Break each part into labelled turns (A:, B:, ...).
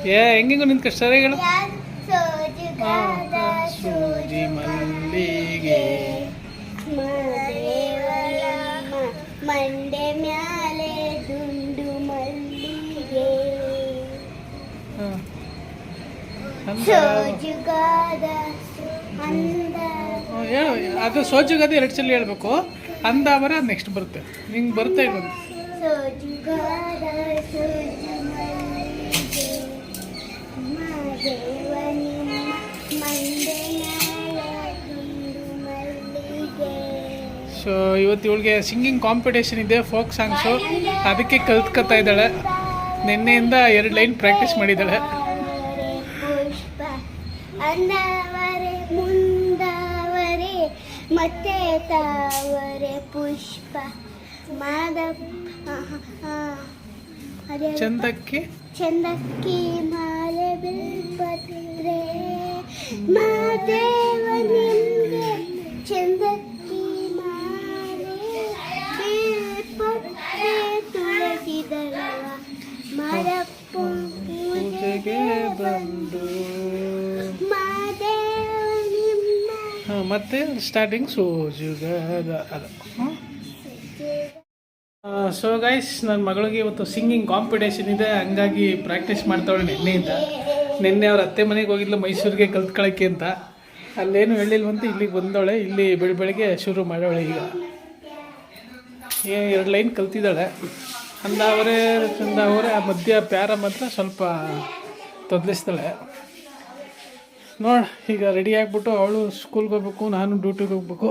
A: ಹೆಂಗಿಂಗು ನಿಂತ್ಕ ಸರಿಗಳು ಸೂಜಿ ಮಲ್ಲಿಗೆ
B: ಮಂಡೆ ಮ್ಯಾಲೆ ದುಂಡು ಮಲ್ಲಿಗೆ ಸೋಜುಗಾದ ಅಂದ
A: ಹೇಳು ಅದು ಸೋಜುಗಾದ 2 ಸಲ ಹೇಳ್ಬೇಕು ಅಂದ ಬರ ನೆಕ್ಸ್ಟ್ ಬರುತ್ತೆ ನಿಂಗೆ ಬರುತ್ತೆ ಇಲ್ಲ
B: ಸೋಜುಗಾದ ಸೋಜು ಮಲ್ಲಿಗೆ ಮಾದೇವ ನಿಮ್ಮ ಮಂಡೆ ಮ್ಯಾಲೆ ದುಂಡು ಮಲ್ಲಿಗೆ.
A: ಸೊ ಇವತ್ತು ಇವಳಿಗೆ ಸಿಂಗಿಂಗ್ ಕಾಂಪಿಟೇಷನ್ ಇದೆ, ಫೋಕ್ ಸಾಂಗ್ಸು, ಅದಕ್ಕೆ ಕಲ್ತ್ಕೊತಾ ಇದ್ದಾಳೆ. ನಿನ್ನೆಯಿಂದ 2 ಲೈನ್ ಪ್ರಾಕ್ಟೀಸ್ ಮಾಡಿದ್ದಾಳೆ.
B: ಪುಷ್ಪ ಅಂದವರೆ ಮುಂದವರೆ ಮತ್ತೆ ತಾವರೆ ಪುಷ್ಪ ಚಂದಕ್ಕಿ ಮಾಲೆ ಬಿಲ್ಪತ್ರೆ ಮಾದೇವ ನಿಮ್ಗೆ ಚಂದಕ್ಕಿ ಮಾಲೆ ಬಿಲ್ಪತ್ರೆ ತುಳಸಿದಳವ ಮರಪ್ಪ ಪೂಜೆಗೆ ಬಂದು ಮಾದೇವ ನಿಮ್ಮ
A: ಮತ್ತೆ ಸ್ಟಾರ್ಟಿಂಗ್ ಸೋಜುಗಾದ ಅದು. ಸೊ ಗೈಸ್, ನನ್ನ ಮಗಳಿಗೆ ಇವತ್ತು ಸಿಂಗಿಂಗ್ ಕಾಂಪಿಟೇಷನ್ ಇದೆ, ಹಂಗಾಗಿ ಪ್ರಾಕ್ಟೀಸ್ ಮಾಡ್ತಾವಳೆ ನಿನ್ನೆಯಿಂದ. ನಿನ್ನೆ ಅವ್ರ ಅತ್ತೆ ಮನೆಗೆ ಹೋಗಿದ್ಲು ಮೈಸೂರಿಗೆ ಕಲ್ತ್ಕೊಳ್ಳೋಕ್ಕೆ ಅಂತ. ಅಲ್ಲೇನು ಹೇಳಿಲ್ವಂತ ಇಲ್ಲಿಗೆ ಬಂದವಳೆ. ಇಲ್ಲಿ ಬೆಳಗ್ಗೆ ಶುರು ಮಾಡವಳೆ. ಈಗ 2 ಲೈನ್ ಕಲ್ತಿದ್ದಾಳೆ. ಅಂದವರೇ ಆ ಮಧ್ಯ ಪ್ಯಾರ ಮಾತ್ರ ಸ್ವಲ್ಪ ತೊದಲಿಸ್ತಾಳೆ. ನೋಡಿ, ಈಗ ರೆಡಿ ಆಗಿಬಿಟ್ಟು ಅವಳು ಸ್ಕೂಲ್ಗೆ ಹೋಗ್ಬೇಕು, ನಾನು ಡ್ಯೂಟಿಗೆ ಹೋಗ್ಬೇಕು.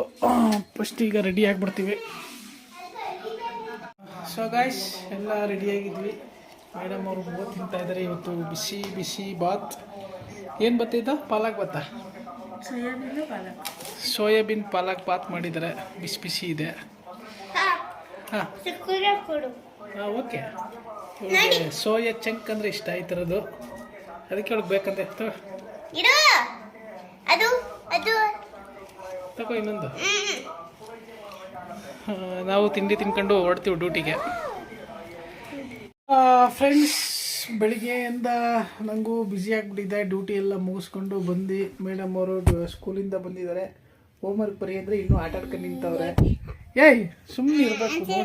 A: ಫಸ್ಟ್ ಈಗ ರೆಡಿ ಆಗಿಬಿಡ್ತೀವಿ. ಸೊ ಗಾಯ್ಸ್, ಎಲ್ಲ ರೆಡಿಯಾಗಿದ್ವಿ. ಮೇಡಮ್ ಅವರು ಬಾತ್ ತಿಂತಾ ಇದ್ದಾರೆ. ಇವತ್ತು ಬಿಸಿ ಬಿಸಿ ಬಾತ್. ಏನು ಬತ್ತಿದ್ದ? ಪಾಲಕ್ ಬಾತ, ಸೋಯಾಬೀನ್ ಪಾಲಕ್ ಬಾತ್ ಮಾಡಿದ್ದಾರೆ. ಬಿಸಿ ಬಿಸಿ ಇದೆ. ಹಾಂ ಓಕೆ. ಇವಳಿಗೆ ಸೋಯಾ ಚಂಕ್ ಅಂದರೆ ಇಷ್ಟ, ಈ ಥರದ್ದು. ಅದಕ್ಕೆ ಅವಳಿಗೆ ಬೇಕಂತ ತಗೋ ಇನ್ನೊಂದು. ನಾವು ತಿಂಡಿ ತಿನ್ಕೊಂಡು ಹೊರಡ್ತೀವಿ ಡ್ಯೂಟಿಗೆ. ಫ್ರೆಂಡ್ಸ್, ಬೆಳಿಗ್ಗೆಯಿಂದ ನನಗೂ ಬ್ಯುಸಿ ಆಗಿಬಿಟ್ಟಿದ್ದೆ. ಡ್ಯೂಟಿ ಎಲ್ಲ ಮುಗಿಸ್ಕೊಂಡು ಬಂದು ಮೇಡಮ್ ಅವರು ಸ್ಕೂಲಿಂದ ಬಂದಿದ್ದಾರೆ. ಹೋಮ್ವರ್ಕ್ ಬರೀ ಅಂದರೆ ಇನ್ನೂ ಆಟ ಆಡ್ಕೊಂಡು ನಿಂತವ್ರೆ. ಏಯ್ ಸುಮ್ಮನೆ ಇರಬೇಕು.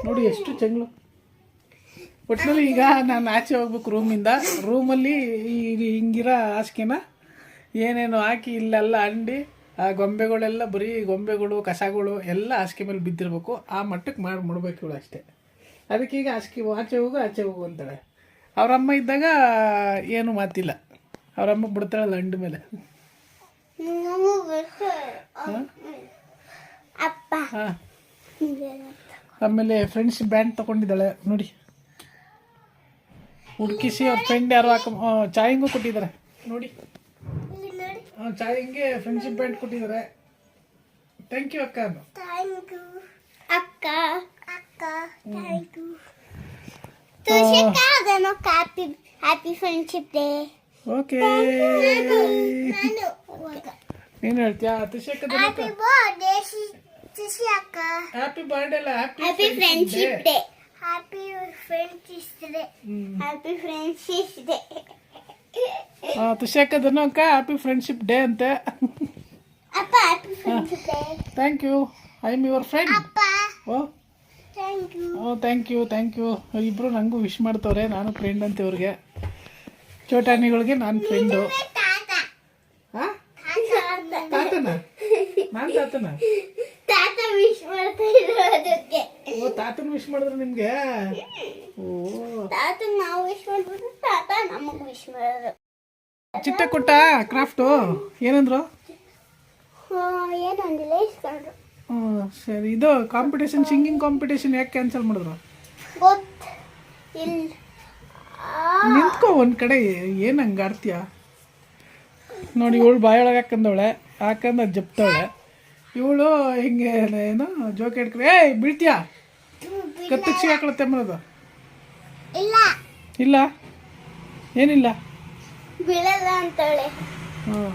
A: ನೋಡಿ ಎಷ್ಟು ಚೆಂಗ್ಳು. ಒಟ್ಟಿನಲ್ಲಿ ಈಗ ನಾನು ಆಚೆ ಹೋಗ್ಬೇಕು ರೂಮಲ್ಲಿ ಹಿಂಗಿರೋ ಹಾಸಿಗೆನ ಏನೇನು ಹಾಕಿ ಇಲ್ಲೆಲ್ಲ ಅಂಡಿ ಆ ಗೊಂಬೆಗಳೆಲ್ಲ ಬರೀ ಗೊಂಬೆಗಳು ಕಸಗಳು ಎಲ್ಲ ಹಾಸಿಗೆ ಮೇಲೆ ಬಿದ್ದಿರಬೇಕು. ಆ ಮಟ್ಟಕ್ಕೆ ಮಾಡ್ಬಿಡ್ಬೇಕು ಇವಳು ಅಷ್ಟೇ. ಅದಕ್ಕೆ ಈಗ ಆಚೆ ಹೋಗು ಅಂತಾಳೆ. ಅವರಮ್ಮ ಇದ್ದಾಗ ಏನು ಮಾತಿಲ್ಲ. ಅವರಮ್ಮ ಬಿಡ್ತಾಳಲ್ಲ ಅಂಡ ಮೇಲೆ. ಹಾಂ, ಆಮೇಲೆ ಫ್ರೆಂಡ್ಸ್ ಬ್ಯಾಂಡ್ ತೊಗೊಂಡಿದ್ದಾಳೆ ನೋಡಿ. ಹುಡುಕಿಸಿ ಅವ್ರ ಫ್ರೆಂಡ್ ಯಾರು ಚಾಯಿಂಗು ಕೊಟ್ಟಿದ್ದಾರೆ ನೋಡಿ. ಚಾಯಿಂಗ್ಗೆ ಫ್ರೆಂಡ್ಶಿಪ್ ಬ್ಯಾಂಡ್ ಕೊಟ್ಟಿದ್ದಾರೆ. ಥ್ಯಾಂಕ್ ಯು ಅಕ್ಕ.
B: Happy friendship day.
A: ಓಕೆ, ನೀನು ಹೇಳ್ತೀಯಾ? ಹ್ಯಾಪಿ ಬರ್ಡೇ ಅಲ್ಲ, happy
B: friendship day. Happy friendship day. Happy friendship day.
A: ತುಷಾಕದನ್ನು ಅಕ್ಕ ಹ್ಯಾಪಿ ಫ್ರೆಂಡ್ಶಿಪ್ ಡೇ ಅಂತೆ. Thank you, I am your friend. Thank you. ಇಬ್ಬರು ನನಗೂ ವಿಶ್ ಮಾಡ್ತವ್ರೆ. ನಾನು ಫ್ರೆಂಡ್ ಅಂತ ಇವ್ರಿಗೆ. ಚೋಟಾನಿಗಳಿಗೆ ನಾನು ಫ್ರೆಂಡು. ಹಾಂ, ತಾತನ ನಾನು ತಾತನ
B: ವಿಶ್ ಮಾಡ್ತಾ ಇರೋದಕ್ಕೆ.
A: ಓ, ತಾತನ ವಿಶ್ ಮಾಡಿದ್ರು ನಿಮಗೆ? ಓ,
B: ತಾತನ ನಾವು ವಿಶ್ ಮಾಡಿದ್ರು, ತಾತ ನಮಗೆ ವಿಶ್ ಮಾಡಿದ್ರು.
A: ಚಿಟ್ಟ ಕೊಟ್ಟ ಕ್ರಾಫ್ಟು ಏನಂದ್ರು?
B: ಏನಂದಿಲ್ಲ, ಇಸ್ಕೊಂಡ್ರು.
A: ಸರಿ. ಇದು ಕಾಂಪಿಟೇಷನ್, ಸಿಂಗಿಂಗ್ ಕಾಂಪಿಟೇಷನ್ ಯಾಕೆ ಕ್ಯಾನ್ಸಲ್ ಮಾಡಿದ್ರು?
B: ಗೊತ್ತಿಲ್ಲ.
A: ನಿಂತ್ಕೋ ಒಂದು ಕಡೆ, ಏನು ಹಂಗೆ ಆಡ್ತೀಯ ನೋಡಿ. ಇವಳು ಬಾಯೊಳಗೆ ಹಾಕಂದವಳೆ, ಹಾಕಂದ ಜಪ್ತವಳೆ. ಇವಳು ಹಿಂಗೆ ಏನು ಜೋಕೆ ಹಿಡ್ಕೊಂಡು ಏಯ್ ಬೀಳ್ತೀಯಾ, ಕತ್ತಕ್ಷಿ ಹಾಕೊಳತ್ತೆ ಅನ್ನೋದು ಇಲ್ಲ, ಏನಿಲ್ಲ
B: ಬೀಳಲ್ಲ ಅಂತವಳೆ.
A: ಹಾಂ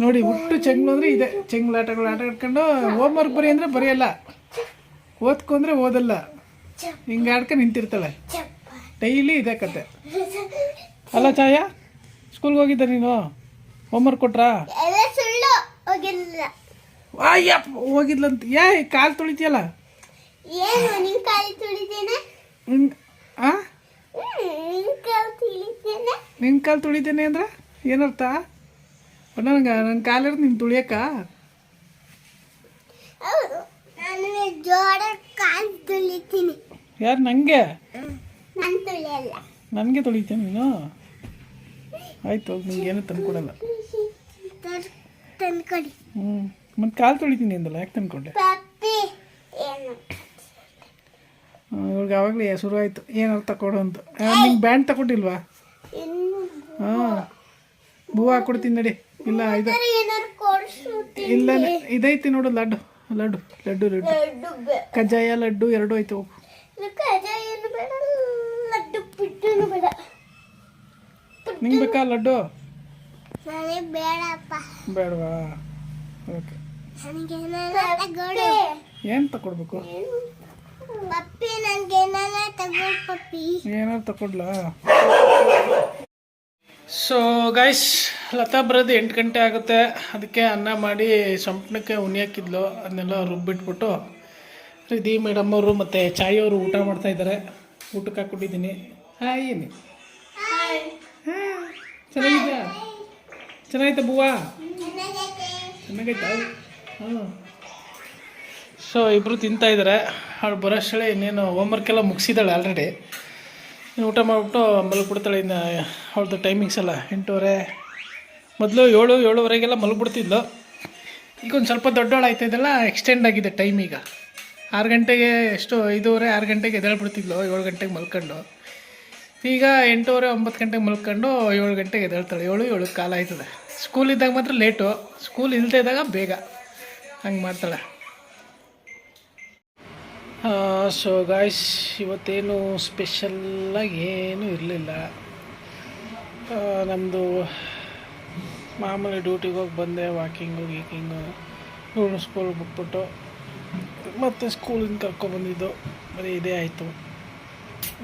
A: ನೋಡಿ, ಹುಟ್ಟು ಚೆಂಗ್ಳು ಅಂದರೆ ಇದೆ. ಚೆಂಗ್ಲಾಟಗಳು ಆಟ ಆಡ್ಕೊಂಡು ಹೋಮ್ವರ್ಕ್ ಬರೀ ಅಂದರೆ ಬರೆಯಲ್ಲ, ಓದ್ಕೊಂಡ್ರೆ ಓದಲ್ಲ. ಹಿಂಗೆ ಆಡ್ಕೊಂಡು ನಿಂತಿರ್ತಾಳೆ. ಡೈಲಿ ಇದೆ ಕತೆ. ಅಲ್ಲ ಛಾಯ, ಸ್ಕೂಲ್ಗೆ ಹೋಗಿದ್ದೆ ನೀನು? ಹೋಮ್ವರ್ಕ್ ಕೊಟ್ರಾ?
B: ಎಲ್ಲ ಸುಳ್ಳು, ಹೋಗಿಲ್ಲ.
A: ಅಯ್ಯಪ್ಪ ಹೋಗಿದ್ಲಂತ. ಕಾಲು ತುಳಿತೀಯಲ್ಲ?
B: ಏನು ನಿನ್ ಕಾಲು ತುಳಿದೇನೆ?
A: ಆ
B: ನಿನ್ ಕಾಲು ತುಳಿದೇನೆ?
A: ನಿನ್ನ ಕಾಲು ತುಳಿತೇನೆ ಅಂದ್ರೆ ಏನರ್ಥ? ನನಗೆ ನನ್ನ ಕಾಲಿರೋದು ನಿನ್ನ ತುಳಿಯಕ್ಕ?
B: ಹೌದು, ನಾನು ಜೋರ ಕಾಲು ತುಳಿತೀನಿ.
A: ಯಾರು ನನಗೆ?
B: ನಾನು ತುಳಿಯಲ್ಲ.
A: ನನಗೆ ತುಳಿತೇನೆ ನೀನು? ಆಯ್ತು, ನಿಂಗೆ ಏನು ತಂದ್ಕೊಡಲ್ಲ.
B: ತಂದ್ಕೊಡಿ.
A: ಮತ್ತು ಕಾಲು ತುಳಿತೀನಿ ಅಂದಲ್ಲ, ಯಾಕೆ ತಂದ್ಕೊಂಡೆ?
B: ಪಪ್ಪಿ ಏನು
A: ಇವಾಗ ಆವಾಗಲೇ ಶುರು ಆಯಿತು ಏನಾರು ತಗೊಡು ಅಂತ. ನಿಂಗೆ ಬ್ಯಾಂಡ್ ತಗೊಂಡಿಲ್ವಾ?
B: ಇನ್ನು
A: ಹಾಂ, ಹೂವು ಹಾಕ್ಕೊಡ್ತೀನಿ ನಡಿ. ಇಲ್ಲ ಇದು
B: ಏನಾರು ಕೊಡ್ಸುತ್ತೀನಿ.
A: ಇಲ್ಲ ಇದೈತಿ ನೋಡು, ಲಡ್ಡು ಲಡ್ಡು ಲಡ್ಡು ಲಡ್ಡು ಕಜ್ಜಾಯ ಲಡ್ಡು ಎರಡು ಐತೆ. ಹೋಗು.
B: ಕಜ್ಜಾಯ ಏನು ಬೇಡ, ಲಡ್ಡು ಪಿಟ್ಟನು ಬೇಡ.
A: ನಿಂಗೆ ಬೇಕಾ ಲಡ್ಡು?
B: ನನಗೆ ಬೇಡಪ್ಪ.
A: ಬೇಡವಾ? ಓಕೆ.
B: ನನಗೆ ತಗೊಡು.
A: ಏನು ತಗೊಡ್ಬೇಕು?
B: ಪಪ್ಪಿ ನನಗೆ ಏನಾರ ತಗೊಡು ಪಪ್ಪಿ.
A: ಏನಾರು ತಗೊಡ್ಲಾ? ಸೊ ಗೈಸ್, ಲತಾ ಬರೋದು 8 ಗಂಟೆ ಆಗುತ್ತೆ. ಅದಕ್ಕೆ ಅನ್ನ ಮಾಡಿ ಸಂಪಣಕ್ಕೆ ಉನಿ ಹಾಕಿದ್ಲು, ಅದನ್ನೆಲ್ಲ ರುಬ್ಬಿಟ್ಬಿಟ್ಟು ರಿಧಿ ಮೇಡಮ್ ಅವರು ಮತ್ತು ಚಾಯ್ ಅವರು ಊಟ ಮಾಡ್ತಾಯಿದ್ದಾರೆ. ಊಟಕ್ಕೆ ಹಾಕ್ಕೊಟ್ಟಿದ್ದೀನಿ. ಹಾಯ್ ಏನು ಚೆನ್ನಾಗಿದ್ಯಾ? ಚೆನ್ನಾಗೈತೆ ಬೂವಾ? ಚೆನ್ನಾಗೈತಾ? ಹಾಂ. ಸೊ ಇಬ್ಬರು ತಿಂತಾಯಿದ್ದಾರೆ. ಅವಳು ಬರೋಷ್ಟಳೆ ಇನ್ನೇನು ಹೋಮ್ವರ್ಕ್ ಎಲ್ಲ ಮುಗಿಸಿದ್ದಾಳೆ ಆಲ್ರೆಡಿ. ಊಟ ಮಾಡಿಬಿಟ್ಟು ಮಲಗಿಬಿಡ್ತಾಳೆ. ಇನ್ನು ಅವಳದು ಟೈಮಿಂಗ್ಸ್ ಎಲ್ಲ 8:30, ಮೊದಲು 7:30 ಮಲಗಿಬಿಡ್ತಿದ್ಲು. ಈಗ ಒಂದು ಸ್ವಲ್ಪ ದೊಡ್ಡವಳು ಆಯ್ತಾಯಿದ್ದಲ್ಲ, ಎಕ್ಸ್ಟೆಂಡ್ ಆಗಿದೆ ಟೈಮ್. ಈಗ 6 ಗಂಟೆಗೆ, ಎಷ್ಟು 5:30, 6 ಗಂಟೆಗೆ ಎದ್ದೇಳ್ಬಿಡ್ತಿದ್ಲು. 7 ಗಂಟೆಗೆ ಮಲ್ಕೊಂಡು ಈಗ 8:30, 9 ಗಂಟೆಗೆ ಮಲ್ಕೊಂಡು 7 ಗಂಟೆಗೆ ಎದ್ದೇಳ್ತಾಳೆ. 7 ಕಾಲ ಆಯ್ತದೆ. ಸ್ಕೂಲ್ ಇದ್ದಾಗ ಮಾತ್ರ ಲೇಟು, ಸ್ಕೂಲ್ ಇಲ್ಲದೆ ಇದ್ದಾಗ ಬೇಗ, ಹಂಗೆ ಮಾಡ್ತಾಳೆ. ಸೊ ಗಾಯ್ಸ್, ಇವತ್ತೇನು ಸ್ಪೆಷಲ್ಲಾಗಿ ಏನೂ ಇರಲಿಲ್ಲ. ನಮ್ಮದು ಮಾಮೂಲಿ ಡ್ಯೂಟಿಗೆ ಹೋಗಿ ಬಂದೆ, ವಾಕಿಂಗು ಇವಳು ಸ್ಕೂಲ್ಗೆ ಬಿಟ್ಬಿಟ್ಟು ಮತ್ತು ಸ್ಕೂಲಿಂದ ಕರ್ಕೊಬಂದಿದ್ದು. ಬರೀ ಇದೇ ಆಯಿತು,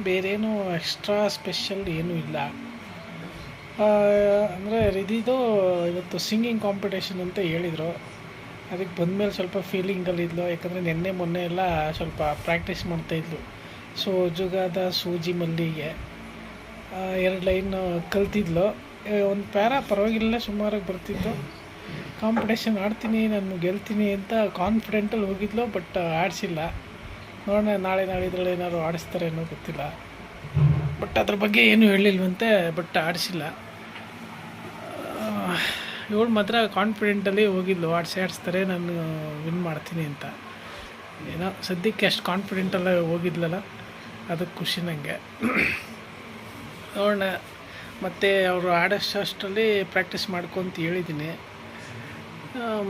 A: ಬೇರೇನೂ ಎಕ್ಸ್ಟ್ರಾ ಸ್ಪೆಷಲ್ ಏನೂ ಇಲ್ಲ. ಅಂದರೆ ರಿಧಿದು ಇವತ್ತು ಸಿಂಗಿಂಗ್ ಕಾಂಪಿಟೇಷನ್ ಅಂತ ಹೇಳಿದರು. ಅದಕ್ಕೆ ಬಂದಮೇಲೆ ಸ್ವಲ್ಪ ಫೀಲಿಂಗಲ್ಲಿದ್ಲು. ಯಾಕಂದರೆ ನಿನ್ನೆ ಮೊನ್ನೆ ಎಲ್ಲ ಸ್ವಲ್ಪ ಪ್ರಾಕ್ಟೀಸ್ ಮಾಡ್ತಾಯಿದ್ಲು. ಸೊ ಜುಗಾದ ಸೂಜಿ ಮಲ್ಲಿಗೆ 2 ಲೈನ್ ಕಲ್ತಿದ್ಲು. ಒಂದು ಪ್ಯಾರ ಪರವಾಗಿಲ್ಲ, ಸುಮಾರಾಗಿ ಬರ್ತಿತ್ತು. ಕಾಂಪಿಟೇಷನ್ ಆಡ್ತೀನಿ, ನಾನು ಗೆಲ್ತೀನಿ ಅಂತ ಕಾನ್ಫಿಡೆಂಟಲ್ಲಿ ಹೋಗಿದ್ಲು. ಬಟ್ ಆಡಿಸಿಲ್ಲ. ನೋಡೋಣ, ನಾಳಿದ್ರಲ್ಲಿ ಏನಾದ್ರು ಆಡಿಸ್ತಾರೆ ಅನ್ನೋ ಗೊತ್ತಿಲ್ಲ. ಬಟ್ ಅದ್ರ ಬಗ್ಗೆ ಏನೂ ಹೇಳಿಲ್ವಂತೆ, ಬಟ್ ಆಡಿಸಿಲ್ಲ. ಇವಳು ಮಾತ್ರ ಕಾನ್ಫಿಡೆಂಟಲ್ಲಿ ಹೋಗಿದ್ಲು, ಆಡಿಸ್ತಾರೆ, ನಾನು ವಿನ್ ಮಾಡ್ತೀನಿ ಅಂತ. ಏನೋ ಸದ್ಯಕ್ಕೆ ಅಷ್ಟು ಕಾನ್ಫಿಡೆಂಟಲ್ಲ ಹೋಗಿದ್ಲಲ್ಲ, ಅದಕ್ಕೆ ಖುಷಿ ನನಗೆ. ನೋಡೋಣ, ಮತ್ತು ಅವರು ಆಡೋಷ್ಟರಲ್ಲಿ ಪ್ರಾಕ್ಟೀಸ್ ಮಾಡ್ಕೊಂತ ಹೇಳಿದ್ದೀನಿ.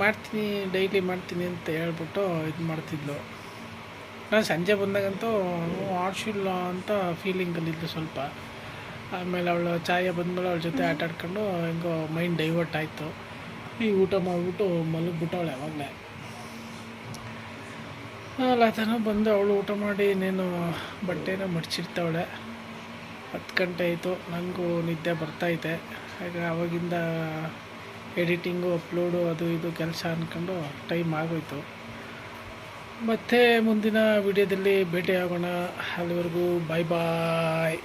A: ಮಾಡ್ತೀನಿ, ಡೈಲಿ ಮಾಡ್ತೀನಿ ಅಂತ ಹೇಳ್ಬಿಟ್ಟು ಇದು ಮಾಡ್ತಿದ್ಲು. ನಾನು ಸಂಜೆ ಬಂದಾಗಂತೂ ಆಡಿಸಿಲ್ಲ ಅಂತ ಫೀಲಿಂಗಲ್ಲಿದ್ದು ಸ್ವಲ್ಪ. ಆಮೇಲೆ ಅವಳು ಚಾಯ ಬಂದಮೇಲೆ ಅವಳ ಜೊತೆ ಆಟ ಆಡ್ಕೊಂಡು ಹೆಂಗೋ ಮೈಂಡ್ ಡೈವರ್ಟ್ ಆಯಿತು. ಈಗ ಊಟ ಮಾಡಿಬಿಟ್ಟು ಮಲಗಿಬಿಟ್ಟವಳೆ ಯಾವಾಗಲೇ. ಲತಾನೂ ಬಂದು ಅವಳು ಊಟ ಮಾಡಿ ಇನ್ನೇನು ಬಟ್ಟೆನ ಮಡ್ಚಿರ್ತಾವಳೆ. 10 ಗಂಟೆ ಆಯಿತು. ನನಗೂ ನಿದ್ದೆ ಬರ್ತೈತೆ. ಹಾಗೆ ಆವಾಗಿಂದ ಎಡಿಟಿಂಗು, ಅಪ್ಲೋಡು, ಅದು ಇದು ಕೆಲಸ ಅಂದ್ಕೊಂಡು ಟೈಮ್ ಆಗೋಯ್ತು. ಮತ್ತು ಮುಂದಿನ ವಿಡಿಯೋದಲ್ಲಿ ಭೇಟಿಯಾಗೋಣ. ಅಲ್ಲಿವರೆಗೂ ಬಾಯ್ ಬಾಯ್.